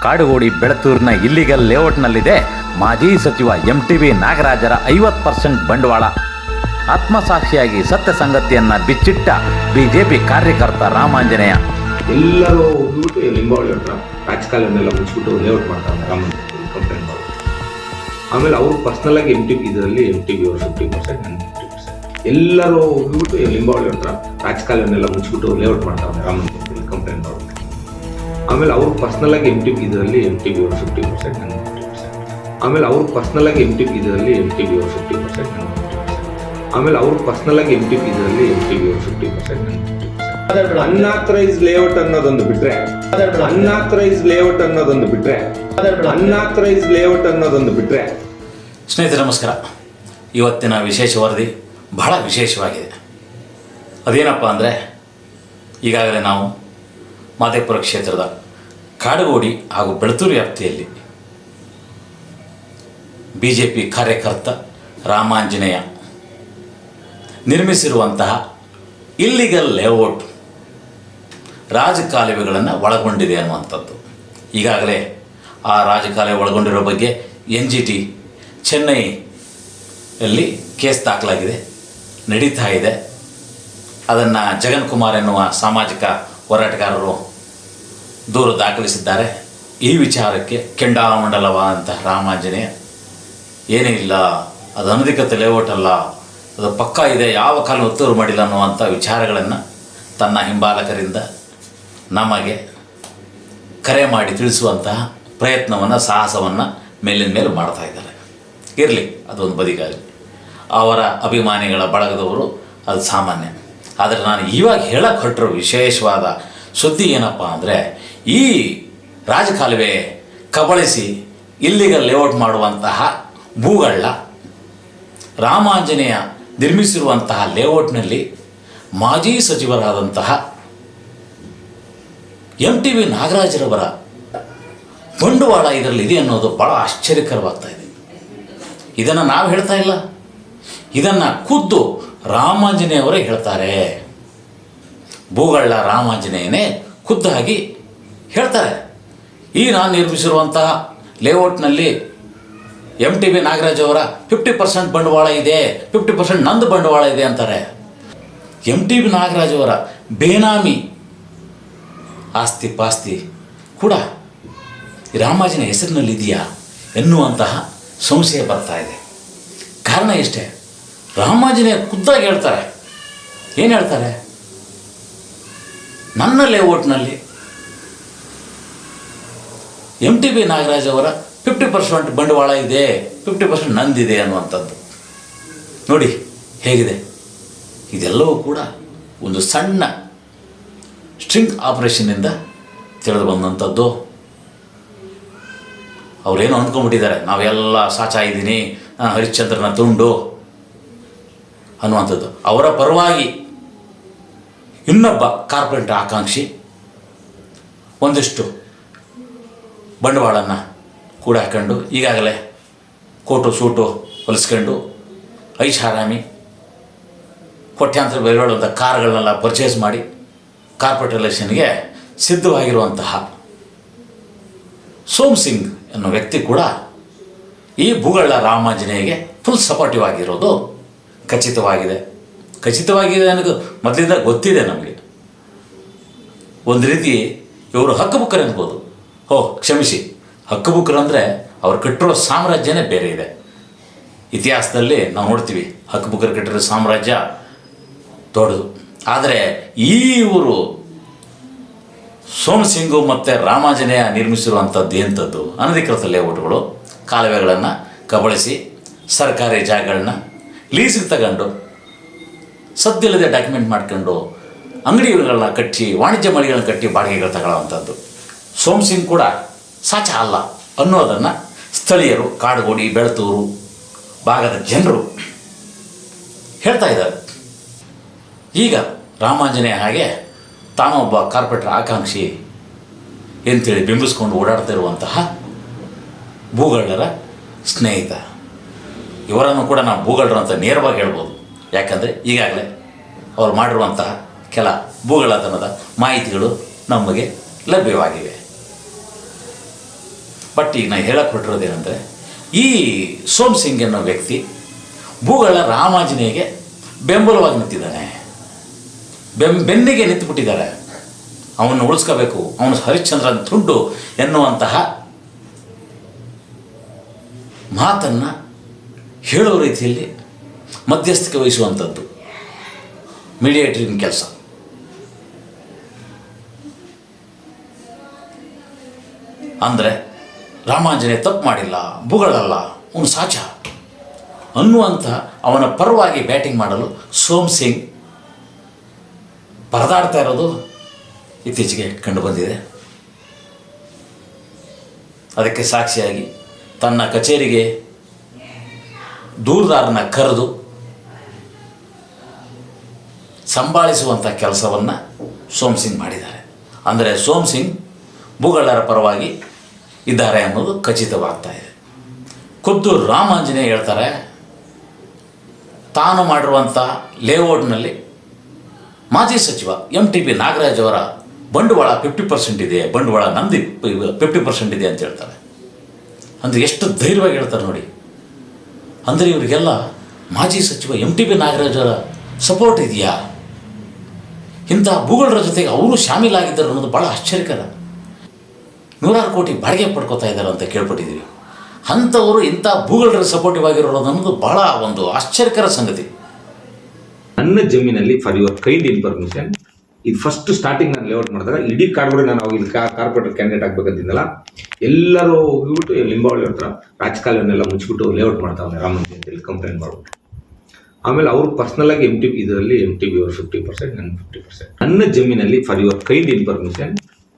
Kadugodi ಬೆಳತೂರಿನ illegal ಲೇಔಟ್ನಲ್ಲಿದೆ ಮಾಜಿ ಸಚಿವ MTV ನಾಗರಾಜರ 50% ಬಂಡವಾಳ. ಆತ್ಮಸಾಕ್ಷಿಯಾಗಿ ಸತ್ಯ ಸಂಗತಿಯನ್ನ ಬಿಚ್ಚಿಟ್ಟ ಬಿಜೆಪಿ ಕಾರ್ಯಕರ್ತ ರಾಮಾಂಜನೇಯ. ಎಲ್ಲರೂ ಹೋಗ್ಬಿಟ್ಟು ಲಿಂಬಾವಳಿ ಹತ್ರ ರಾಜಕಾಲನೆಲ್ಲ ಮುಚ್ಚಿಬಿಟ್ಟು ಲೇಔಟ್ ಮಾಡ್ತಾರೆ ರಾಮನ್ ಕಂಪ್ಲೇಂಟ್ ಮಾಡಿ. ಆಮೇಲೆ ಅವರು ಪರ್ಸ್ನಲ್ ಆಗಿ ಇದರಲ್ಲಿ MTV ಅವರು 50%, ನಾನು 50%. ಎಲ್ಲರೂ ಹೋಗ್ಬಿಟ್ಟು ಲಿಂಬಾವಳಿ ಹತ್ರ ರಾಜಕಾಲನೆಲ್ಲ ಮುಚ್ಚಿಬಿಟ್ಟು ಲೇಔಟ್ ಮಾಡ್ತಾರೆ ರಾಮನ್ ಕಂಪ್ಲೇಂಟ್ ಮಾಡಿ. ಆಮೇಲೆ ಅವರು ಪರ್ಸ್ನಲ್ ಆಗಿ ಇದರಲ್ಲಿ MTV ಅವರು 50%, ನಾನು 50%. ಆಮೇಲೆ ಅವರು ಪರ್ಸ್ನಲ್ ಆಗಿ ಇದರಲ್ಲಿ MTV ಅವರು 50%, ನಾನು 50%. ಆಮೇಲೆ ಅವರು ಪರ್ಸ್ನಲ್ ಆಗಿ ಇದರಲ್ಲಿ MTV ಅವರು 50%, ನಾನು 50%. ಅನ್ಆಥರೈಸ್ ಲೇಔಟ್ ಅನ್ನೋದೊಂದು ಬಿಟ್ರೆ ಸ್ನೇಹಿತರೆ ನಮಸ್ಕಾರ. ಇವತ್ತಿನ ವಿಶೇಷ ವರದಿ ಬಹಳ ವಿಶೇಷವಾಗಿದೆ. ಅದೇನಪ್ಪ ಅಂದರೆ, ಈಗಾಗಲೇ ನಾವು ಮಾದೇಪುರ ಕ್ಷೇತ್ರದ ಕಾಡುಗೋಡಿ ಹಾಗೂ ಬೆಳತೂರು ವ್ಯಾಪ್ತಿಯಲ್ಲಿ BJP ಕಾರ್ಯಕರ್ತ ರಾಮಾಂಜನೇಯ ನಿರ್ಮಿಸಿರುವಂತಹ ಇಲ್ಲಿಗಲ್ ಲೇಔಟ್ ರಾಜಕಾಲುವೆಗಳನ್ನು ಒಳಗೊಂಡಿದೆ ಅನ್ನುವಂಥದ್ದು. ಈಗಾಗಲೇ ಆ ರಾಜಕಾಲುವೆ ಒಳಗೊಂಡಿರೋ ಬಗ್ಗೆ NGT ಚೆನ್ನೈಯಲ್ಲಿ ಕೇಸ್ ದಾಖಲಾಗಿದೆ, ನಡೀತಾ ಇದೆ. ಅದನ್ನು ಜಗನ್ ಕುಮಾರ್ ಎನ್ನುವ ಸಾಮಾಜಿಕ ಹೋರಾಟಗಾರರು ದೂರು ದಾಖಲಿಸಿದ್ದಾರೆ. ಈ ವಿಚಾರಕ್ಕೆ ಕೆಂಡಾಮಂಡಲವಾದಂತಹ ರಾಮಾಂಜನೇಯ ಏನೇ ಇಲ್ಲ, ಅದು ಅನಧಿಕೃತ ಲೇಔಟ್ ಅಲ್ಲ, ಅದು ಪಕ್ಕಾ ಇದೆ, ಯಾವ ಕಾಲ ಒತ್ತುವರಿ ಮಾಡಿಲ್ಲ ಅನ್ನುವಂಥ ವಿಚಾರಗಳನ್ನು ತನ್ನ ಹಿಂಬಾಲಕರಿಂದ ನಮಗೆ ಕರೆ ಮಾಡಿ ತಿಳಿಸುವಂತಹ ಪ್ರಯತ್ನವನ್ನು, ಸಾಹಸವನ್ನು ಮೇಲಿನ ಮೇಲೆ ಮಾಡ್ತಾ ಇದ್ದಾರೆ. ಇರಲಿ, ಅದೊಂದು ಬದಿಗಾಗಲಿ. ಅವರ ಅಭಿಮಾನಿಗಳ ಬಳಗದವರು ಅದು ಸಾಮಾನ್ಯ. ಆದರೆ ನಾನು ಇವಾಗ ಹೇಳಕ್ಕೆ ಹೊರಟಿರೋ ವಿಶೇಷವಾದ ಸುದ್ದಿ ಏನಪ್ಪ ಅಂದರೆ, ಈ ರಾಜಕಾಲುವೆ ಕಬಳಿಸಿ ಇಲ್ಲಿಗೆ ಲೇಔಟ್ ಮಾಡುವಂತಹ ಭೂಗಳ್ಳ ರಾಮಾಂಜನೇಯ ನಿರ್ಮಿಸಿರುವಂತಹ ಲೇಔಟ್ನಲ್ಲಿ ಮಾಜಿ ಸಚಿವರಾದಂತಹ MTV ನಾಗರಾಜರವರ ಬಂಡವಾಳ ಇದರಲ್ಲಿ ಇದೆ ಅನ್ನೋದು ಭಾಳ ಆಶ್ಚರ್ಯಕರವಾಗ್ತಾ ಇದೆ. ಇದನ್ನು ನಾವು ಹೇಳ್ತಾ ಇಲ್ಲ, ಇದನ್ನು ಖುದ್ದು ರಾಮಾಂಜನೇಯವರೇ ಹೇಳ್ತಾರೆ. ಭೂಗಳ್ಳ ರಾಮಾಂಜನೇಯನೇ ಖುದ್ದಾಗಿ ಹೇಳ್ತಾರೆ. ಈ ನಾನು ನಿರ್ಮಿಸಿರುವಂತಹ ಲೇಔಟ್ನಲ್ಲಿ MTV ನಾಗರಾಜ್ ಅವರ 50% ಬಂಡವಾಳ ಇದೆ, 50% ನಂದು ಬಂಡವಾಳ ಇದೆ ಅಂತಾರೆ. MTV ನಾಗರಾಜ್ ಅವರ ಬೇನಾಮಿ ಆಸ್ತಿ ಪಾಸ್ತಿ ಕೂಡ ರಾಮಾಂಜನೇಯ ಹೆಸರಿನಲ್ಲಿದೆಯಾ ಎನ್ನುವಂತಹ ಸಂಶಯ ಬರ್ತಾ ಇದೆ. ಕಾರಣ ಇಷ್ಟೇ, ರಾಮಾಂಜನೇಯ ಖುದ್ದಾಗಿ ಹೇಳ್ತಾರೆ. ಏನು ಹೇಳ್ತಾರೆ? ನನ್ನ ಲೇಔಟ್ನಲ್ಲಿ MTV ನಾಗರಾಜ್ ಅವರ 50% ಬಂಡವಾಳ ಇದೆ, 50% ನಂದಿದೆ ಅನ್ನುವಂಥದ್ದು. ನೋಡಿ ಹೇಗಿದೆ. ಇದೆಲ್ಲವೂ ಕೂಡ ಒಂದು ಸಣ್ಣ ಸ್ಟ್ರಿಂಗ್ ಆಪರೇಷನ್ನಿಂದ ತಿಳಿದು ಬಂದಂಥದ್ದು. ಅವರೇನು ಅಂದ್ಕೊಂಡ್ಬಿಟ್ಟಿದ್ದಾರೆ, ನಾವೆಲ್ಲ ಸಾಚಾ ಇದ್ದೀನಿ, ಹರಿಶ್ಚಂದ್ರನ ತುಂಡು ಅನ್ನುವಂಥದ್ದು. ಅವರ ಪರವಾಗಿ ಇನ್ನೊಬ್ಬ ಕಾರ್ಪೊರೇಟ್ ಆಕಾಂಕ್ಷಿ ಒಂದಿಷ್ಟು ಬಂಡವಾಳನ್ನು ಕೂಡ ಹಾಕೊಂಡು ಈಗಾಗಲೇ ಕೋಟು ಸೂಟು ಹೊಲಿಸ್ಕೊಂಡು ಐಷಾರಾಮಿ ಕೋಟ್ಯಾಂತರ ಬೆಲೆ ಬಾಳುವಂಥ ಕಾರ್ಗಳನ್ನೆಲ್ಲ ಪರ್ಚೇಸ್ ಮಾಡಿ ಕಾರ್ಪೊರೇಟ್ ಎಲೆಕ್ಷನ್ಗೆ ಸಿದ್ಧವಾಗಿರುವಂತಹ ಸೋಮ್ ಸಿಂಗ್ ಅನ್ನೋ ವ್ಯಕ್ತಿ ಕೂಡ ಈ ಭೂಗಳ್ಳ ರಾಮಾಂಜನೇಯಗೆ ಫುಲ್ ಸಪೋರ್ಟಿವ್ ಆಗಿರೋದು ಖಚಿತವಾಗಿದೆ ಅನ್ನೋದು ಮೊದಲಿಂದ ಗೊತ್ತಿದೆ ನಮಗೆ. ಒಂದು ರೀತಿ ಇವರು ಹಕ್ಕುಬುಕ್ಕರು ಅನ್ಬೋದು. ಕ್ಷಮಿಸಿ, ಹಕ್ಕುಬುಕ್ಕರು ಅಂದರೆ ಅವ್ರು ಕಟ್ಟಿರೋ ಸಾಮ್ರಾಜ್ಯನೇ ಬೇರೆ ಇದೆ. ಇತಿಹಾಸದಲ್ಲಿ ನಾವು ನೋಡ್ತೀವಿ, ಹಕ್ಕುಬುಕ್ಕರು ಕಟ್ಟಿರೋ ಸಾಮ್ರಾಜ್ಯ ದೊಡ್ಡದು. ಆದರೆ ಇವರು ಸೋಮ್ ಸಿಂಗು ಮತ್ತು ರಾಮಾಂಜನೇಯ ನಿರ್ಮಿಸಿರುವಂಥದ್ದು ಎಂಥದ್ದು ಅನಧಿಕೃತ ಲೇಔಟ್ಗಳು, ಕಾಲುವೆಗಳನ್ನು ಕಬಳಿಸಿ ಸರ್ಕಾರಿ ಜಾಗಗಳನ್ನ ಲೀಸಿಗೆ ತಗೊಂಡು ಸದ್ದಿಲ್ಲದೆ ಡಾಕ್ಯುಮೆಂಟ್ ಮಾಡ್ಕೊಂಡು ಅಂಗಡಿಗಳನ್ನ ಕಟ್ಟಿ, ವಾಣಿಜ್ಯ ಮಳಿಗಳನ್ನ ಕಟ್ಟಿ ಬಾಡಿಗೆಗಳು ತಗೊಳ್ಳೋವಂಥದ್ದು. ಸೋಮ್ ಸಿಂಗ್ ಕೂಡ ಸಾಚಾ ಅಲ್ಲ ಅನ್ನೋದನ್ನು ಸ್ಥಳೀಯರು, ಕಾಡುಗೋಡಿ ಬೆಳತೂರು ಭಾಗದ ಜನರು ಹೇಳ್ತಾ ಇದ್ದಾರೆ. ಈಗ ರಾಮಾಂಜನೇಯ ಹಾಗೆ ತಾನೊಬ್ಬ ಕಾರ್ಪೊರೇಟರ್ ಆಕಾಂಕ್ಷಿ ಅಂತೇಳಿ ಬಿಂಬಿಸ್ಕೊಂಡು ಓಡಾಡ್ತಾ ಇರುವಂತಹ ಭೂಗಳ್ಳರ ಸ್ನೇಹಿತ. ಇವರನ್ನು ಕೂಡ ನಾವು ಭೂಗಳ್ಳರು ಅಂತ ನೇರವಾಗಿ ಹೇಳ್ಬೋದು. ಯಾಕಂದರೆ ಈಗಾಗಲೇ ಅವ್ರು ಮಾಡಿರುವಂತಹ ಕೆಲ ಭೂಗಳ್ಳತನದ ಮಾಹಿತಿಗಳು ನಮಗೆ ಲಭ್ಯವಾಗಿವೆ. ಬಟ್ ಈಗ ನಾನು ಹೇಳಕ್ಕೆ ಹೊರಟಿರೋದೇನೆಂದರೆ, ಈ ಸೋಮ್ ಸಿಂಗ್ ಅನ್ನೋ ವ್ಯಕ್ತಿ ಭೂಗಳ ರಾಮಾಂಜನೇಯಗೆ ಬೆಂಬಲವಾಗಿ ನಿಂತಿದ್ದಾನೆ, ಬೆನ್ನಿಗೆ ನಿಂತುಬಿಟ್ಟಿದ್ದಾರೆ. ಅವನು ಉಳಿಸ್ಕೋಬೇಕು, ಅವನು ಹರಿಶ್ಚಂದ್ರನ ತುಂಡು ಎನ್ನುವಂತಹ ಮಾತನ್ನು ಹೇಳುವ ರೀತಿಯಲ್ಲಿ ಮಧ್ಯಸ್ಥಿಕೆ ವಹಿಸುವಂಥದ್ದು ಮೀಡಿಯೇಟರಿನ ಕೆಲಸ. ಅಂದರೆ ರಾಮಾಂಜನೇಯ ತಪ್ಪು ಮಾಡಿಲ್ಲ, ಭೂಗಳಲ್ಲ, ಅವನು ಸಾಚ ಅನ್ನುವಂಥ ಅವನ ಪರವಾಗಿ ಬ್ಯಾಟಿಂಗ್ ಮಾಡಲು ಸೋಮ್ ಸಿಂಗ್ ಪರದಾಡ್ತಾ ಇರೋದು ಇತ್ತೀಚೆಗೆ ಕಂಡುಬಂದಿದೆ. ಅದಕ್ಕೆ ಸಾಕ್ಷಿಯಾಗಿ ತನ್ನ ಕಚೇರಿಗೆ ದೂರದಾರನ ಕರೆದು ಸಂಭಾಳಿಸುವಂಥ ಕೆಲಸವನ್ನು ಸೋಮ್ ಸಿಂಗ್ ಮಾಡಿದ್ದಾರೆ. ಅಂದರೆ ಸೋಮ್ ಸಿಂಗ್ ಭೂಗಳರ ಪರವಾಗಿ ಇದ್ದಾರೆ ಅನ್ನೋದು ಖಚಿತವಾಗ್ತಾ ಇದೆ. ಖುದ್ದು ರಾಮಾಂಜನೇಯ ಹೇಳ್ತಾರೆ, ತಾನು ಮಾಡಿರುವಂಥ ಲೇಔಟ್ನಲ್ಲಿ ಮಾಜಿ ಸಚಿವ MTP ನಾಗರಾಜ್ ಅವರ ಬಂಡವಾಳ 50% ಇದೆ, ಬಂಡವಾಳ ನಮ್ಮದು 50% ಇದೆ ಅಂತ ಹೇಳ್ತಾರೆ. ಅಂದರೆ ಎಷ್ಟು ಧೈರ್ಯವಾಗಿ ಹೇಳ್ತಾರೆ ನೋಡಿ. ಅಂದರೆ ಇವರಿಗೆಲ್ಲ ಮಾಜಿ ಸಚಿವ MTP ನಾಗರಾಜ್ ಅವರ ಸಪೋರ್ಟ್ ಇದೆಯಾ? ಇಂಥ ಭೂಗಳರ ಜೊತೆಗೆ ಅವರು ಶಾಮೀಲಾಗಿದ್ದಾರೆ ಅನ್ನೋದು ಭಾಳ ಆಶ್ಚರ್ಯಕರ. 100 ಕೋಟಿ ಬಾಡಿಗೆ ಪಡ್ಕೋತಾ ಇದ್ದಾರೆ ಅಂತ ಕೇಳ್ಪಟ್ಟಿದ್ದೀವಿ. ಅಂಥವರು ಇಂಥ ಭೂಗಳರ ಸಪೋರ್ಟಿವ್ ಆಗಿರೋದು ಅನ್ನೋದು ಭಾಳ ಒಂದು ಆಶ್ಚರ್ಯಕರ ಸಂಗತಿ. ನನ್ನ ಜಮೀನಲ್ಲಿ ಫಾರ್ ಯುವರ್ ಕೈಂಡ್ ಇನ್ಫಾರ್ಮೇಷನ್, ಇದು ಫಸ್ಟ್ ಸ್ಟಾರ್ಟಿಂಗ್ ನಾನು ಲೇಔಟ್ ಮಾಡಿದಾಗ ಇಡೀ ಕಾರ್ಡ್ಗಳು ನಾನು ಅವಾಗ ಇಲ್ಲಿ ಕಾರ್ಪೊರೇಟರ್ ಕ್ಯಾಂಡಿಡೇಟ್ ಆಗ್ಬೇಕಂತಿದ್ದಲ್ಲ, ಎಲ್ಲರೂ ಹೋಗಿಬಿಟ್ಟು ಲಿಂಬಾವಳಿ ಹತ್ರ ರಾಜಕಾಲುವೆನೆಲ್ಲ ಮುಚ್ಚಿಬಿಟ್ಟು ಲೇಔಟ್ ಮಾಡ್ತಾವೆ ರಾಮಂಜಿ ಅಂತೇಳಿ ಕಂಪ್ಲೇಂಟ್ ಮಾಡ್ಬಿಟ್ಟು. ಆಮೇಲೆ ಅವರು ಪರ್ಸ್ನಲ್ ಆಗಿ ಇದರಲ್ಲಿ MTP ಅವರು 50%, ನನ್ನ 50%. ನನ್ನ ಜಮೀನಲ್ಲಿ ಫಾರ್ ಯುವರ್ ಕೈಂಡ್ ಇನ್ಫಾರ್ಮೇಷನ್,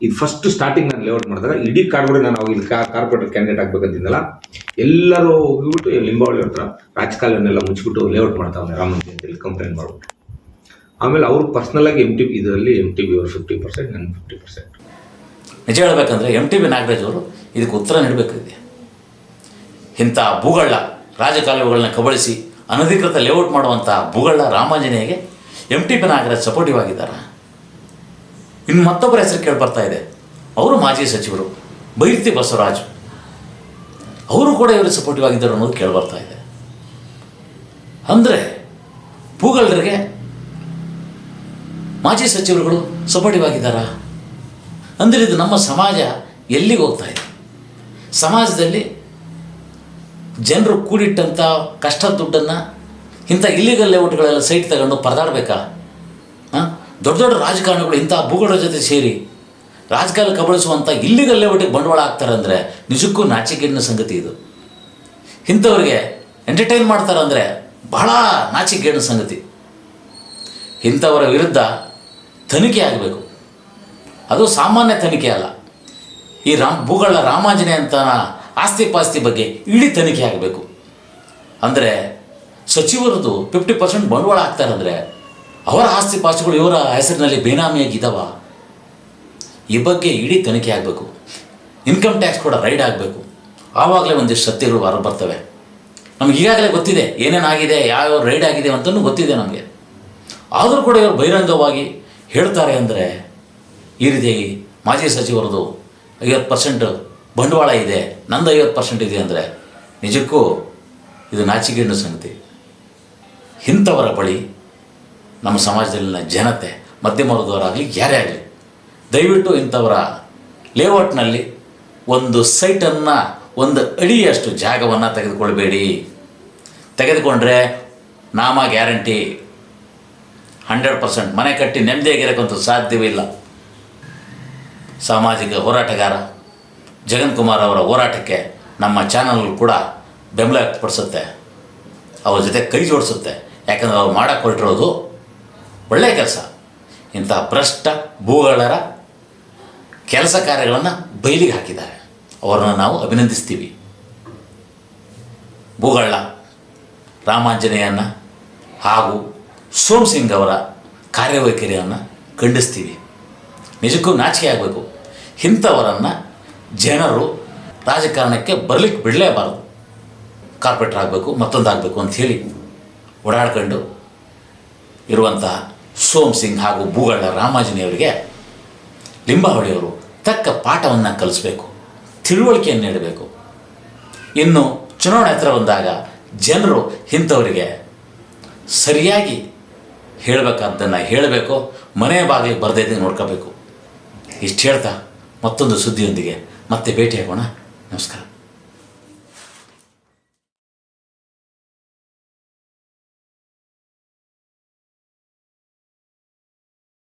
ಇದು ಫಸ್ಟ್ ಸ್ಟಾರ್ಟಿಂಗ್ ನಾನು ಲೇಔಟ್ ಮಾಡಿದಾಗ ಇಡೀ ಕಾರ್ಡ್ಗಳು ನಾನು ಅವಾಗ ಇಲ್ಲಿ ಕಾರ್ಪೊರೇಟರ್ ಕ್ಯಾಂಡಿಡೇಟ್ ಆಗ್ಬೇಕಂತಿದ್ದಲ್ಲ, ಎಲ್ಲರೂ ಹೋಗಿಬಿಟ್ಟು ಲಿಂಬಾವಳಿ ಹತ್ರ ರಾಜಕಾಲುವೆನೆಲ್ಲ ಮುಚ್ಚಿಬಿಟ್ಟು ಲೇಔಟ್ ಮಾಡ್ತಾವೆ ರಾಮಂಜಿ ಅಂತೇಳಿ ಕಂಪ್ಲೇಂಟ್ ಮಾಡ್ಬಿಟ್ಟು. ಆಮೇಲೆ ಅವರು ಪರ್ಸ್ನಲ್ ಆಗಿ ಇದರಲ್ಲಿ MTP ಅವರು 50%, ನನ್ನ 50%. ನಿಜ ಹೇಳಬೇಕಂದ್ರೆ MTP ನಾಗರಾಜ್ ಅವರು ಇದಕ್ಕೆ ಉತ್ತರ ನೀಡಬೇಕಿದೆ. ಇಂಥ ಭೂಗಳ ರಾಜಕಾಲುವೆಗಳನ್ನ ಕಬಳಿಸಿ ಅನಧಿಕೃತ ಲೇಔಟ್ ಮಾಡುವಂಥ ಭೂಗಳ ರಾಮಾಂಜನೇಯಗೆ MTP ನಾಗರಾಜ್ ಸಪೋರ್ಟಿವ್ ಆಗಿದ್ದಾರೆ. ಇನ್ನು ಮತ್ತೊಬ್ಬರ ಹೆಸರು ಕೇಳಿಬರ್ತಾ ಇದೆ, ಅವರು ಮಾಜಿ ಸಚಿವರು ಬೈರ್ತಿ ಬಸವರಾಜ್, ಅವರು ಕೂಡ ಇವರು ಸಪೋರ್ಟಿವ್ ಆಗಿದ್ದಾರೆ ಅನ್ನೋದು ಕೇಳಿಬರ್ತಾ ಇದೆ. ಅಂದರೆ ಭೂಗಳರಿಗೆ ಮಾಜಿ ಸಚಿವರುಗಳು ಸಪೋರ್ಟಿವ್ ಆಗಿದ್ದಾರಾ? ಅಂದರೆ ಇದು ನಮ್ಮ ಸಮಾಜ ಎಲ್ಲಿಗೆ ಹೋಗ್ತಾ ಇದೆ? ಸಮಾಜದಲ್ಲಿ ಜನರು ಕೂಡಿಟ್ಟಂಥ ಕಷ್ಟದ ದುಡ್ಡನ್ನು ಇಂಥ ಇಲ್ಲಿಗಲ್ ಲೇಔಟ್ಗಳೆಲ್ಲ ಸೈಟ್ ತಗೊಂಡು ಪರದಾಡಬೇಕಾ? ದೊಡ್ಡ ದೊಡ್ಡ ರಾಜಕಾರಣಿಗಳು ಇಂಥ ಭೂಗಳ ಜೊತೆ ಸೇರಿ ರಾಜಕಾಲ ಕಬಳಿಸುವಂಥ ಇಲ್ಲಿಗಲ್ ಲೇಔಟಿಗೆ ಬಂಡವಾಳ ಆಗ್ತಾರೆ ಅಂದರೆ ನಿಜಕ್ಕೂ ನಾಚಿಕೆಗಿನ ಸಂಗತಿ ಇದು. ಇಂಥವ್ರಿಗೆ ಎಂಟರ್ಟೈನ್ ಮಾಡ್ತಾರೆ ಅಂದರೆ ಬಹಳ ನಾಚಿಕೆಗೇಡಿನ ಸಂಗತಿ. ಇಂಥವರ ವಿರುದ್ಧ ತನಿಖೆ ಆಗಬೇಕು. ಅದು ಸಾಮಾನ್ಯ ತನಿಖೆ ಅಲ್ಲ. ಈ ಭೂಗಳ ರಾಮಾಂಜನೇಯ ಅಂತ ಆಸ್ತಿ ಪಾಸ್ತಿ ಬಗ್ಗೆ ಇಡೀ ತನಿಖೆ ಆಗಬೇಕು. ಅಂದರೆ ಸಚಿವರದು 50% ಬಂಡವಾಳ ಆಗ್ತಾರೆ ಅಂದರೆ ಅವರ ಆಸ್ತಿ ಪಾಸ್ತಿಗಳು ಇವರ ಹೆಸರಿನಲ್ಲಿ ಬೇನಾಮಿಯಾಗಿದ್ದಾವ? ಈ ಬಗ್ಗೆ ಇಡೀ ತನಿಖೆ ಆಗಬೇಕು. ಇನ್ಕಮ್ ಟ್ಯಾಕ್ಸ್ ಕೂಡ ರೈಡ್ ಆಗಬೇಕು. ಆವಾಗಲೇ ಒಂದಿಷ್ಟು ಸತ್ಯಗಳು ಹೊರ ಬರ್ತವೆ. ನಮ್ಗೆ ಈಗಾಗಲೇ ಗೊತ್ತಿದೆ ಏನೇನಾಗಿದೆ, ಯಾವ ರೈಡ್ ಆಗಿದೆ ಅಂತಲೂ ಗೊತ್ತಿದೆ ನಮಗೆ. ಆದರೂ ಕೂಡ ಇವರು ಬಹಿರಂಗವಾಗಿ ಹೇಳ್ತಾರೆ ಅಂದರೆ ಈ ರೀತಿಯಾಗಿ ಮಾಜಿ ಸಚಿವರದು 50% ಬಂಡವಾಳ ಇದೆ, ನಂದು 50% ಇದೆ ಅಂದರೆ ನಿಜಕ್ಕೂ ಇದು ನಾಚಿಕೆಗೇಡಿನ ಸಂಗತಿ. ಇಂಥವರ ಬಳಿ ನಮ್ಮ ಸಮಾಜದಲ್ಲಿನ ಜನತೆ, ಮಧ್ಯಮ ವರ್ಗದವರಾಗಲಿ ಯಾರೇ ಆಗಲಿ, ದಯವಿಟ್ಟು ಇಂಥವರ ಲೇಔಟ್ನಲ್ಲಿ ಒಂದು ಸೈಟನ್ನು, ಒಂದು ಅಡಿಯಷ್ಟು ಜಾಗವನ್ನು ತೆಗೆದುಕೊಳ್ಬೇಡಿ. ತೆಗೆದುಕೊಂಡ್ರೆ ನಾಮ ಗ್ಯಾರಂಟಿ 100% ಮನೆ ಕಟ್ಟಿ ನೆಮ್ಮದಿಯಾಗಿರೋಕ್ಕಂತೂ ಸಾಧ್ಯವೇ ಇಲ್ಲ. ಸಾಮಾಜಿಕ ಹೋರಾಟಗಾರ ಜಗನ್ ಕುಮಾರ್ ಅವರ ಹೋರಾಟಕ್ಕೆ ನಮ್ಮ ಚಾನಲ್ ಕೂಡ ಬೆಂಬಲ ವ್ಯಕ್ತಪಡಿಸುತ್ತೆ, ಅವ್ರ ಜೊತೆ ಕೈ ಜೋಡಿಸುತ್ತೆ. ಯಾಕಂದರೆ ಅವ್ರು ಮಾಡೋಕ್ಕೆ ಹೊರಟಿರೋದು ಒಳ್ಳೆಯ ಕೆಲಸ. ಇಂಥ ಭ್ರಷ್ಟ ಭೂಗಳರ ಕೆಲಸ ಕಾರ್ಯಗಳನ್ನು ಬಯಲಿಗೆ ಹಾಕಿದ್ದಾರೆ. ಅವರನ್ನು ನಾವು ಅಭಿನಂದಿಸ್ತೀವಿ. ಭೂಗಳ ರಾಮಾಂಜನೇಯನ ಹಾಗೂ ಸೋಮ್ ಸಿಂಗ್ ಅವರ ಕಾರ್ಯವೈಖರಿಯನ್ನು ಖಂಡಿಸ್ತೀವಿ. ನಿಜಕ್ಕೂ ನಾಚಿಕೆ ಆಗಬೇಕು. ಇಂಥವರನ್ನು ಜನರು ರಾಜಕಾರಣಕ್ಕೆ ಬರಲಿಕ್ಕೆ ಬಿಡಲೇಬಾರದು. ಕಾರ್ಪೊರೇಟರ್ ಆಗಬೇಕು, ಮತ್ತೊಂದಾಗಬೇಕು ಅಂಥೇಳಿ ಓಡಾಡ್ಕೊಂಡು ಇರುವಂತಹ ಸೋಮ್ ಸಿಂಗ್ ಹಾಗೂ ಭೂಗಳ ರಾಮಾಂಜನೇಯವರಿಗೆ ಲಿಂಬಾವಳಿಯವರು ತಕ್ಕ ಪಾಠವನ್ನು ಕಲಿಸ್ಬೇಕು. ತಿಳುವಳಿಕೆಯನ್ನು ನೀಡಬೇಕು. ಇನ್ನು ಚುನಾವಣೆ ಹತ್ರ ಬಂದಾಗ ಜನರು ಇಂಥವರಿಗೆ ಸರಿಯಾಗಿ ಹೇಳಬೇಕಾದ್ದನ್ನು ಹೇಳಬೇಕು, ಮನೆ ಬಾಗಿಲಿಗೆ ಬರದೇ ನೋಡ್ಕೋಬೇಕು. ಇಷ್ಟು ಹೇಳ್ತಾ ಮತ್ತೊಂದು ಸುದ್ದಿಯೊಂದಿಗೆ ಮತ್ತೆ ಭೇಟಿಯಾಗೋಣ. ನಮಸ್ಕಾರ.